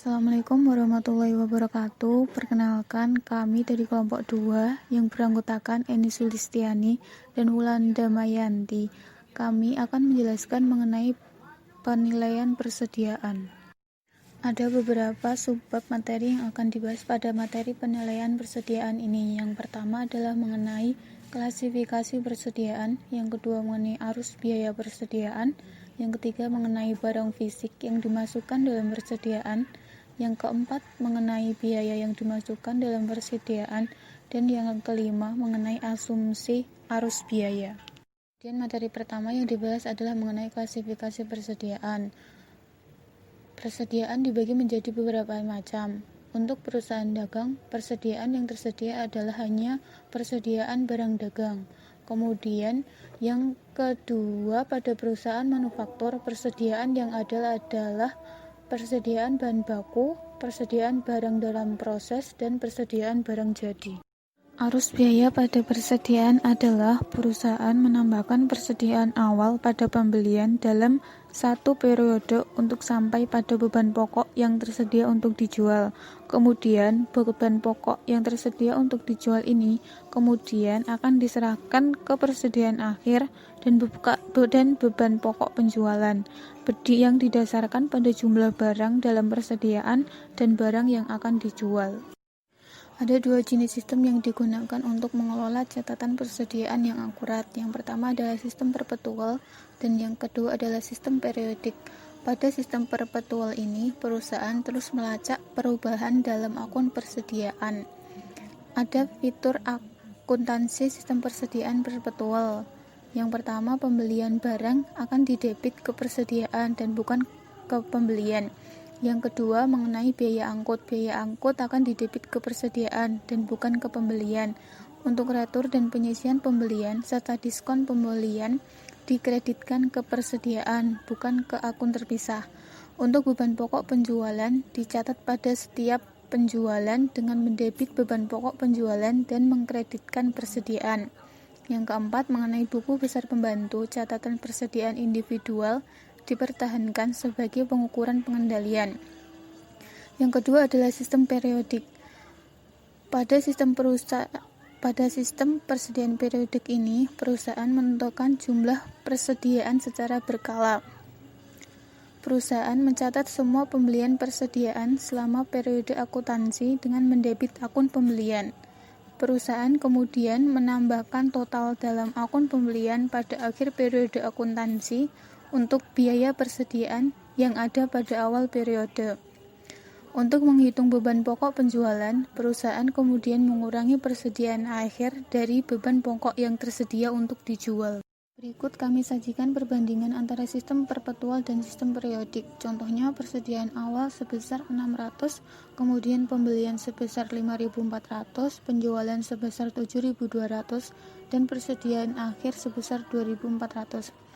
Assalamualaikum warahmatullahi wabarakatuh. Perkenalkan, kami dari kelompok 2 yang beranggotakan Eni Sulistiani dan Wulan Damayanti. Kami akan menjelaskan mengenai penilaian persediaan. Ada beberapa subbab materi yang akan dibahas pada materi penilaian persediaan ini. Yang pertama adalah mengenai klasifikasi persediaan, yang kedua mengenai arus biaya persediaan, yang ketiga mengenai barang fisik yang dimasukkan dalam persediaan, yang keempat mengenai biaya yang dimasukkan dalam persediaan, dan yang kelima mengenai asumsi arus biaya. Kemudian materi pertama yang dibahas adalah mengenai klasifikasi persediaan. Persediaan dibagi menjadi beberapa macam. Untuk perusahaan dagang, persediaan yang tersedia adalah hanya persediaan barang dagang. Kemudian yang kedua, pada perusahaan manufaktur, persediaan yang ada adalah persediaan bahan baku, persediaan barang dalam proses, dan persediaan barang jadi. Arus biaya pada persediaan adalah perusahaan menambahkan persediaan awal pada pembelian dalam satu periode untuk sampai pada beban pokok yang tersedia untuk dijual. Kemudian, beban pokok yang tersedia untuk dijual ini kemudian akan diserahkan ke persediaan akhir dan beban pokok penjualan yang didasarkan pada jumlah barang dalam persediaan dan barang yang akan dijual. Ada dua jenis sistem yang digunakan untuk mengelola catatan persediaan yang akurat. Yang pertama adalah sistem perpetual dan yang kedua adalah sistem periodik. Pada sistem perpetual ini, perusahaan terus melacak perubahan dalam akun persediaan. Ada fitur akuntansi sistem persediaan perpetual. Yang pertama, pembelian barang akan didebit ke persediaan dan bukan ke pembelian. Yang kedua, mengenai biaya angkut. Biaya angkut akan didebit ke persediaan dan bukan ke pembelian. Untuk retur dan penyisian pembelian serta diskon pembelian dikreditkan ke persediaan, bukan ke akun terpisah. Untuk beban pokok penjualan dicatat pada setiap penjualan dengan mendebit beban pokok penjualan dan mengkreditkan persediaan. Yang keempat, mengenai buku besar pembantu, catatan persediaan individual dipertahankan sebagai pengukuran pengendalian. Yang kedua adalah sistem periodik. Pada sistem persediaan periodik ini, perusahaan menentukan jumlah persediaan secara berkala. Perusahaan mencatat semua pembelian persediaan selama periode akuntansi dengan mendebit akun pembelian. Perusahaan kemudian menambahkan total dalam akun pembelian pada akhir periode akuntansi untuk biaya persediaan yang ada pada awal periode. Untuk menghitung beban pokok penjualan, perusahaan kemudian mengurangi persediaan akhir dari beban pokok yang tersedia untuk dijual. Berikut kami sajikan perbandingan antara sistem perpetual dan sistem periodik. Contohnya, persediaan awal sebesar 600, kemudian pembelian sebesar 5.400, penjualan sebesar 7.200, dan persediaan akhir sebesar 2.400.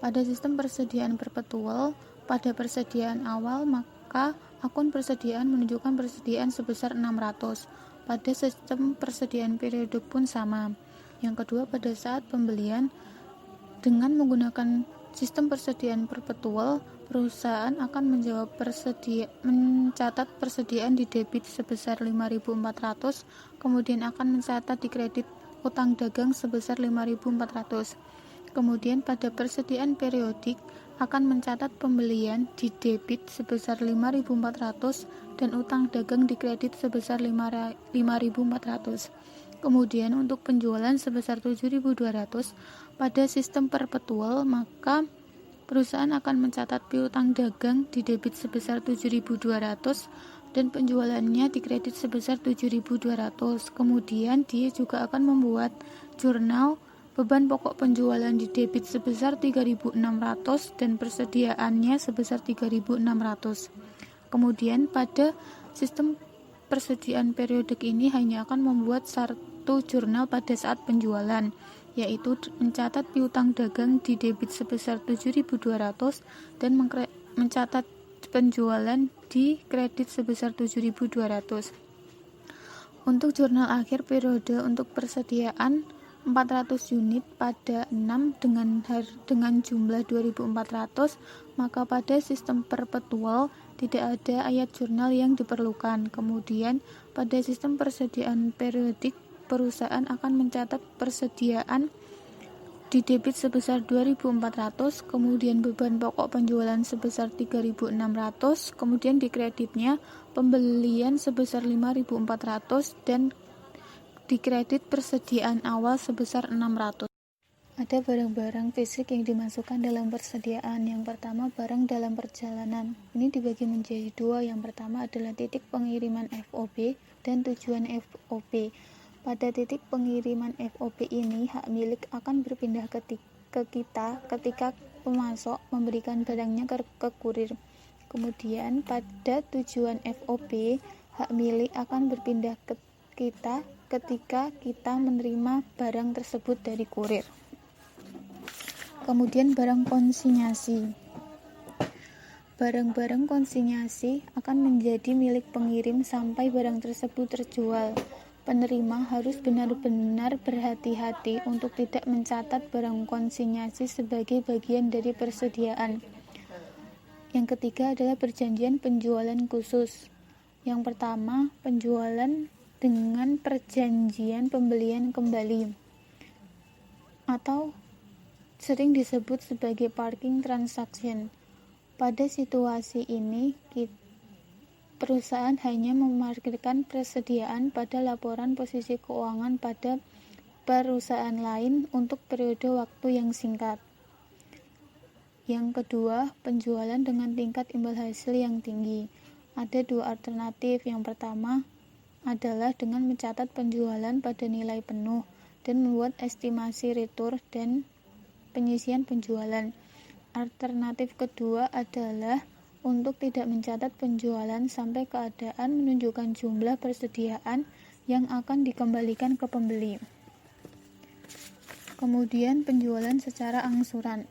Pada sistem persediaan perpetual, pada persediaan awal maka akun persediaan menunjukkan persediaan sebesar 600. Pada sistem persediaan periodik pun sama. Yang kedua, pada saat pembelian dengan menggunakan sistem persediaan perpetual, perusahaan akan mencatat persediaan di debit sebesar 5.400, kemudian akan mencatat di kredit utang dagang sebesar 5.400. Kemudian pada persediaan periodik akan mencatat pembelian di debit sebesar 5.400 dan utang dagang di kredit sebesar 5.400. Kemudian untuk penjualan sebesar 7.200 pada sistem perpetual, maka perusahaan akan mencatat piutang dagang di debit sebesar 7.200 dan penjualannya di kredit sebesar 7.200. Kemudian dia juga akan membuat jurnal beban pokok penjualan di debit sebesar 3.600 dan persediaannya sebesar 3.600. Kemudian pada sistem persediaan periodik ini hanya akan membuat satu jurnal pada saat penjualan, yaitu mencatat piutang dagang di debit sebesar 7.200 dan mencatat penjualan di kredit sebesar 7.200. Untuk jurnal akhir periode untuk persediaan 400 unit pada 6 dengan jumlah 2400, maka pada sistem perpetual tidak ada ayat jurnal yang diperlukan. Kemudian pada sistem persediaan periodik, perusahaan akan mencatat persediaan di debit sebesar 2.400, kemudian beban pokok penjualan sebesar 3.600, kemudian di kreditnya pembelian sebesar 5.400 dan di kredit persediaan awal sebesar 600. Ada barang-barang fisik yang dimasukkan dalam persediaan. Yang pertama, barang dalam perjalanan. Ini dibagi menjadi dua. Yang pertama adalah titik pengiriman FOB dan tujuan FOB. Pada titik pengiriman FOB ini, hak milik akan berpindah ke kita ketika pemasok memberikan barangnya ke kurir. Kemudian pada tujuan FOB, hak milik akan berpindah ke kita ketika kita menerima barang tersebut dari kurir. Kemudian barang konsinyasi. Barang-barang konsinyasi akan menjadi milik pengirim sampai barang tersebut terjual. Penerima harus benar-benar berhati-hati untuk tidak mencatat barang konsinyasi sebagai bagian dari persediaan. Yang ketiga adalah perjanjian penjualan khusus. Yang pertama, penjualan dengan perjanjian pembelian kembali atau sering disebut sebagai parking transaction. Pada situasi ini, perusahaan hanya memarkirkan persediaan pada laporan posisi keuangan pada perusahaan lain untuk periode waktu yang singkat. Yang kedua, penjualan dengan tingkat imbal hasil yang tinggi. Ada dua alternatif. Yang pertama adalah dengan mencatat penjualan pada nilai penuh dan membuat estimasi retur dan penyisian penjualan. Alternatif kedua adalah untuk tidak mencatat penjualan sampai keadaan menunjukkan jumlah persediaan yang akan dikembalikan ke pembeli. Kemudian penjualan secara angsuran.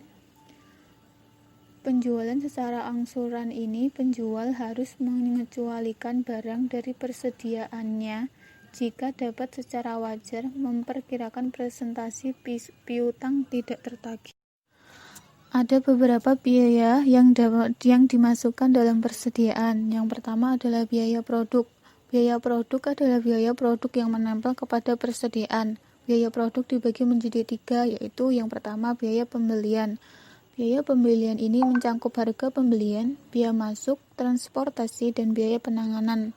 Penjualan secara angsuran ini penjual harus mengecualikan barang dari persediaannya jika dapat secara wajar memperkirakan presentasi piutang tidak tertagih. Ada beberapa biaya yang dimasukkan dalam persediaan. Yang pertama adalah biaya produk. Biaya produk adalah biaya produk yang menempel kepada persediaan. Biaya produk dibagi menjadi 3, yaitu yang pertama biaya pembelian. Biaya pembelian ini mencakup harga pembelian, biaya masuk, transportasi, dan biaya penanganan.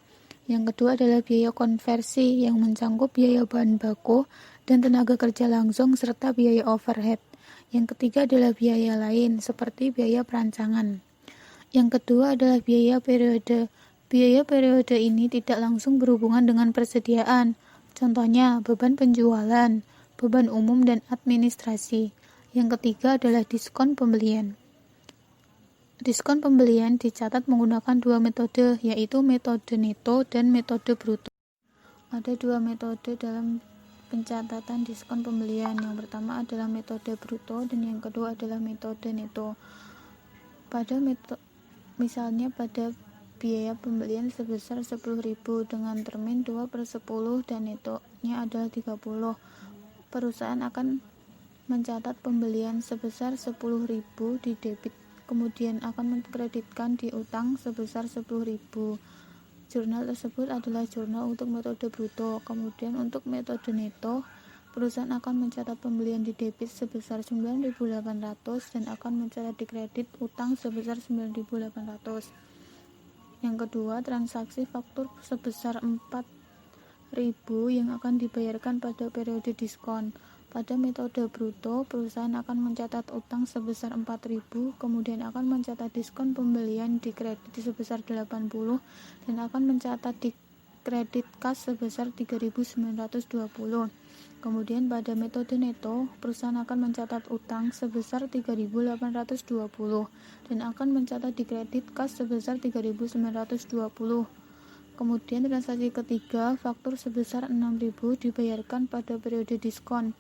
Yang kedua adalah biaya konversi yang mencakup biaya bahan baku dan tenaga kerja langsung serta biaya overhead. Yang ketiga adalah biaya lain, seperti biaya perancangan. Yang kedua adalah biaya periode. Biaya periode ini tidak langsung berhubungan dengan persediaan. Contohnya, beban penjualan, beban umum dan administrasi. Yang ketiga adalah diskon pembelian. Diskon pembelian dicatat menggunakan dua metode, yaitu metode neto dan metode bruto. Ada dua metode dalam pencatatan diskon pembelian. Yang pertama adalah metode bruto dan yang kedua adalah metode neto. Misalnya pada biaya pembelian sebesar 10.000 dengan termin 2/10 dan netonya adalah 30. Perusahaan akan mencatat pembelian sebesar 10.000 di debit, kemudian akan mengkreditkan di utang sebesar 10.000. Jurnal tersebut adalah jurnal untuk metode bruto. Kemudian untuk metode neto, perusahaan akan mencatat pembelian di debit sebesar 9.800 dan akan mencatat di kredit utang sebesar 9.800. Yang kedua, transaksi faktur sebesar 4.000 yang akan dibayarkan pada periode diskon. Pada metode bruto, perusahaan akan mencatat utang sebesar 4.000, kemudian akan mencatat diskon pembelian di kredit sebesar 80 dan akan mencatat di kredit kas sebesar 3.920. Kemudian pada metode neto, perusahaan akan mencatat utang sebesar 3.820 dan akan mencatat di kredit kas sebesar 3.920. Kemudian transaksi ketiga, faktur sebesar 6.000 dibayarkan pada periode diskon.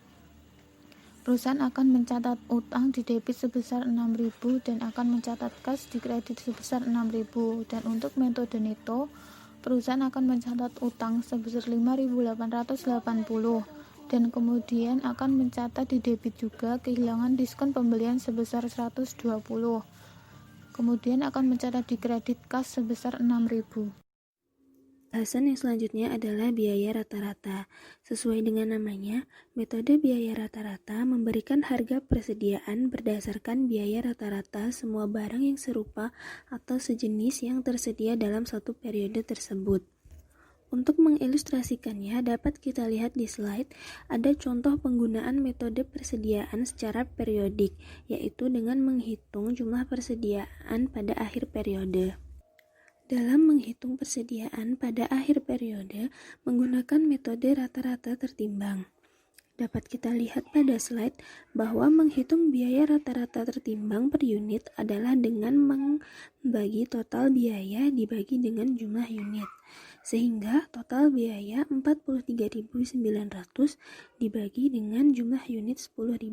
Perusahaan akan mencatat utang di debit sebesar 6.000 dan akan mencatat kas di kredit sebesar 6.000. Dan untuk metode neto, perusahaan akan mencatat utang sebesar 5.880 dan kemudian akan mencatat di debit juga kehilangan diskon pembelian sebesar 120. Kemudian akan mencatat di kredit kas sebesar 6.000. Bahasan yang selanjutnya adalah biaya rata-rata. Sesuai dengan namanya, metode biaya rata-rata memberikan harga persediaan berdasarkan biaya rata-rata semua barang yang serupa atau sejenis yang tersedia dalam satu periode tersebut. Untuk mengilustrasikannya, dapat kita lihat di slide, ada contoh penggunaan metode persediaan secara periodik, yaitu dengan menghitung jumlah persediaan pada akhir periode. Dalam menghitung persediaan pada akhir periode menggunakan metode rata-rata tertimbang. Dapat kita lihat pada slide bahwa menghitung biaya rata-rata tertimbang per unit adalah dengan membagi total biaya dibagi dengan jumlah unit. Sehingga total biaya 43.900 dibagi dengan jumlah unit 10.000.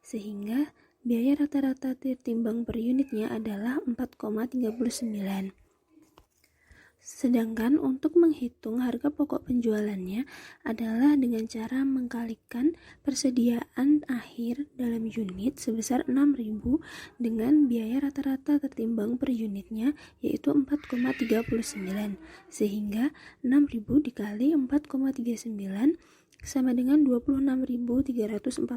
Sehingga biaya rata-rata tertimbang per unitnya adalah 4,39. Sedangkan untuk menghitung harga pokok penjualannya adalah dengan cara mengkalikan persediaan akhir dalam unit sebesar 6.000 dengan biaya rata-rata tertimbang per unitnya yaitu 4,39. Sehingga 6.000 dikali 4,39 sama dengan 26.340.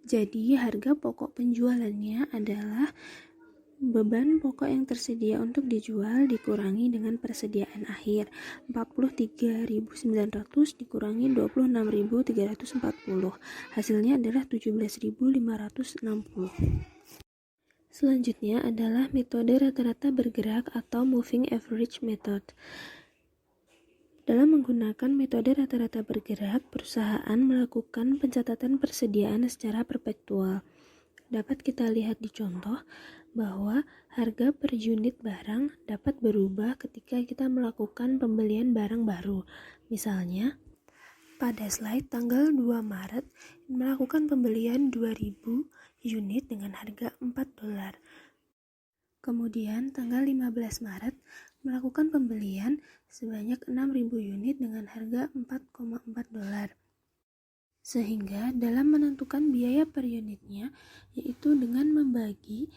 Jadi harga pokok penjualannya adalah beban pokok yang tersedia untuk dijual dikurangi dengan persediaan akhir 43.900 dikurangi 26.340. Hasilnya adalah 17.560. Selanjutnya adalah metode rata-rata bergerak atau moving average method. Dalam menggunakan metode rata-rata bergerak, perusahaan melakukan pencatatan persediaan secara perpetual. Dapat kita lihat di contoh bahwa harga per unit barang dapat berubah ketika kita melakukan pembelian barang baru. Misalnya, pada slide tanggal 2 Maret melakukan pembelian 2.000 unit dengan harga $4. Kemudian tanggal 15 Maret melakukan pembelian sebanyak 6.000 unit dengan harga $4,4. Sehingga dalam menentukan biaya per unitnya yaitu dengan membagi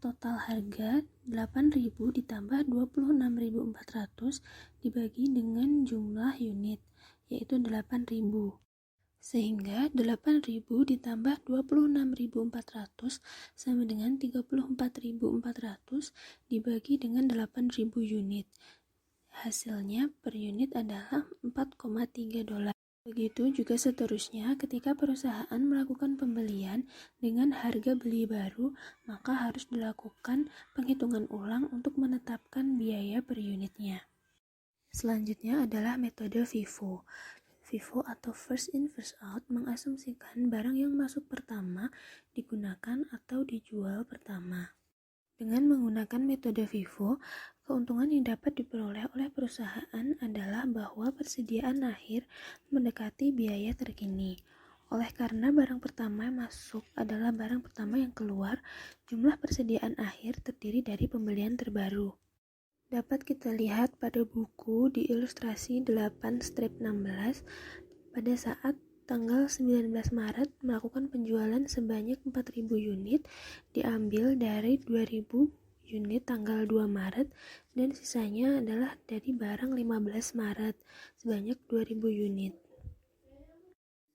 total harga 8.000 ditambah 26.400 dibagi dengan jumlah unit yaitu 8.000. Sehingga 8.000 ditambah 26.400 sama dengan 34.400 dibagi dengan 8.000 unit. Hasilnya per unit adalah $4,3. Begitu juga seterusnya ketika perusahaan melakukan pembelian dengan harga beli baru, maka harus dilakukan penghitungan ulang untuk menetapkan biaya per unitnya. Selanjutnya adalah metode FIFO. FIFO atau first in first out mengasumsikan barang yang masuk pertama digunakan atau dijual pertama. Dengan menggunakan metode FIFO, keuntungan yang dapat diperoleh oleh perusahaan adalah bahwa persediaan akhir mendekati biaya terkini. Oleh karena barang pertama yang masuk adalah barang pertama yang keluar, jumlah persediaan akhir terdiri dari pembelian terbaru. Dapat kita lihat pada buku di ilustrasi 8/16 pada saat tanggal 19 Maret melakukan penjualan sebanyak 4.000 unit diambil dari 2.000 unit tanggal 2 Maret dan sisanya adalah dari barang 15 Maret sebanyak 2.000 unit.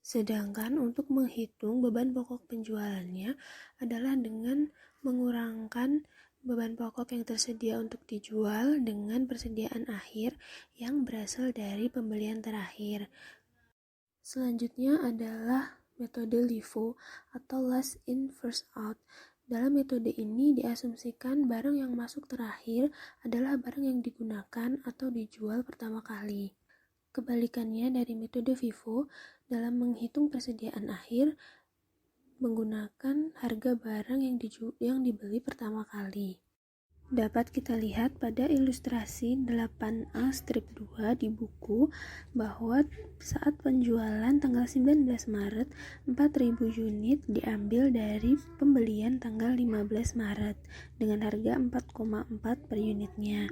Sedangkan untuk menghitung beban pokok penjualannya adalah dengan mengurangkan beban pokok yang tersedia untuk dijual dengan persediaan akhir yang berasal dari pembelian terakhir. Selanjutnya adalah metode LIFO atau last in first out. Dalam metode ini diasumsikan barang yang masuk terakhir adalah barang yang digunakan atau dijual pertama kali. Kebalikannya dari metode FIFO, dalam menghitung persediaan akhir menggunakan harga barang yang dibeli pertama kali. Dapat kita lihat pada ilustrasi 8A-2 di buku bahwa saat penjualan tanggal 19 Maret 4.000 unit diambil dari pembelian tanggal 15 Maret dengan harga 4,4 per unitnya.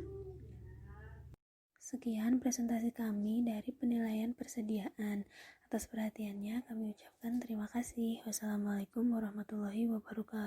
Sekian presentasi kami dari penilaian persediaan. Atas perhatiannya kami ucapkan terima kasih. Wassalamualaikum warahmatullahi wabarakatuh.